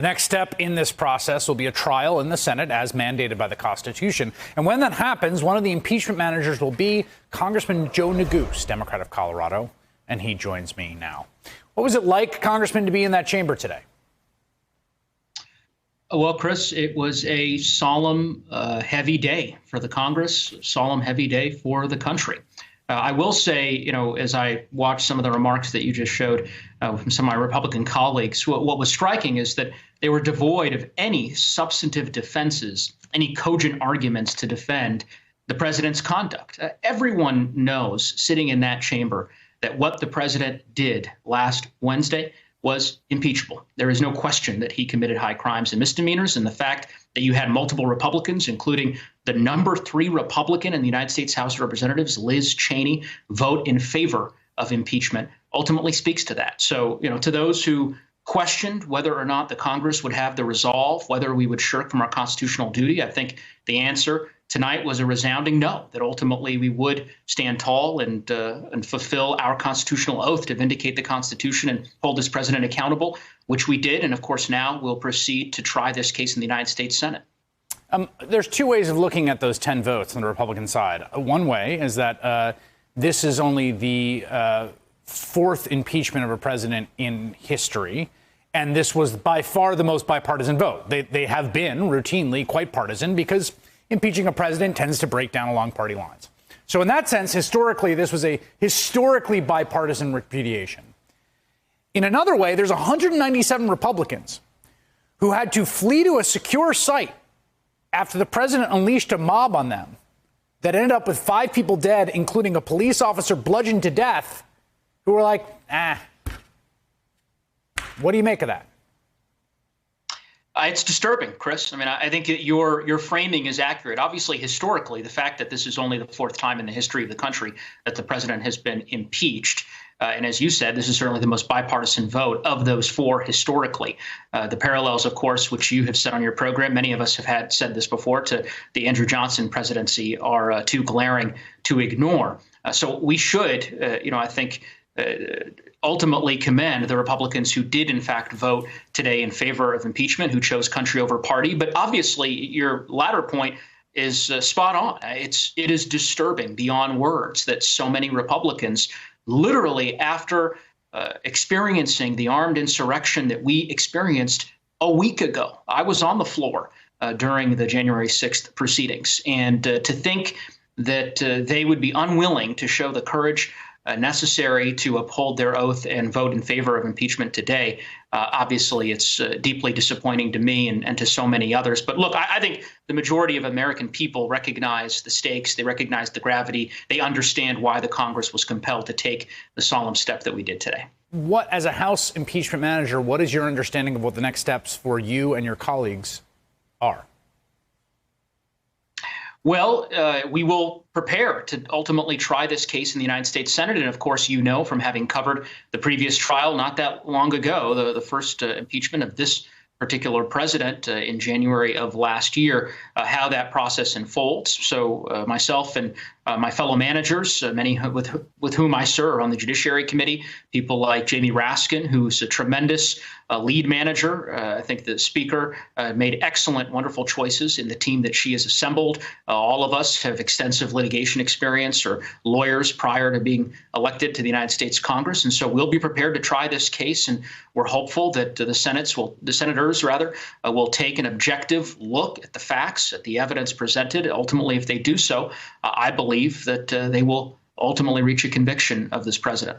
The next step in this process will be a trial in the Senate as mandated by the Constitution. And when that happens, one of the impeachment managers will be Congressman Joe Neguse, Democrat of Colorado, and he joins me now. What was it like, Congressman, to be in that chamber today? Well, Chris, it was a solemn, heavy day for the Congress, solemn, heavy day for the country. I will say, as I watched some of the remarks that you just showed from some of my Republican colleagues, what was striking is that they were devoid of any substantive defenses, any cogent arguments to defend the president's conduct. Everyone knows sitting in that chamber that what the president did last Wednesday was impeachable. There is no question that he committed high crimes and misdemeanors, and the fact that you had multiple Republicans, including the number 3 Republican in the United States House of Representatives, Liz Cheney, vote in favor of impeachment ultimately speaks to that. So, to those who questioned whether or not the Congress would have the resolve, whether we would shirk from our constitutional duty, I think the answer tonight was a resounding no, that ultimately we would stand tall and fulfill our constitutional oath to vindicate the Constitution and hold this president accountable, which we did. And of course, now we'll proceed to try this case in the United States Senate. There's 2 ways of looking at those 10 votes on the Republican side. One way is that this is only the 4th impeachment of a president in history. And this was by far the most bipartisan vote. They have been routinely quite partisan because impeaching a president tends to break down along party lines. So in that sense, historically, this was a historically bipartisan repudiation. In another way, there's 197 Republicans who had to flee to a secure site after the president unleashed a mob on them that ended up with 5 people dead, including a police officer bludgeoned to death, who were like, what do you make of that? It's disturbing, Chris. I mean, I think that your framing is accurate. Obviously, historically, the fact that this is only the 4th time in the history of the country that the president has been impeached. And as you said, this is certainly the most bipartisan vote of those 4 historically. The parallels, of course, which you have said on your program, many of us have said this before, to the Andrew Johnson presidency are too glaring to ignore. So we should, I think, ultimately commend the Republicans who did, in fact, vote today in favor of impeachment, who chose country over party. But obviously, your latter point is spot on. It is disturbing beyond words that so many Republicans, literally after experiencing the armed insurrection that we experienced a week ago, I was on the floor during the January 6th proceedings. And to think that they would be unwilling to show the courage necessary to uphold their oath and vote in favor of impeachment today. Obviously, it's deeply disappointing to me and to so many others. But look, I think the majority of American people recognize the stakes. They recognize the gravity. They understand why the Congress was compelled to take the solemn step that we did today. What, as a House impeachment manager, what is your understanding of what the next steps for you and your colleagues are? Well, we will prepare to ultimately try this case in the United States Senate. And of course, from having covered the previous trial not that long ago, the first impeachment of this particular president in January of last year, how that process unfolds. So myself and my fellow managers, many with whom I serve on the Judiciary Committee, people like Jamie Raskin, who's a tremendous lead manager. I think the Speaker made excellent, wonderful choices in the team that she has assembled. All of us have extensive litigation experience or lawyers prior to being elected to the United States Congress. And so we'll be prepared to try this case. And we're hopeful that the senators will take an objective look at the facts, at the evidence presented. Ultimately, if they do so, I believe that they will ultimately reach a conviction of this president.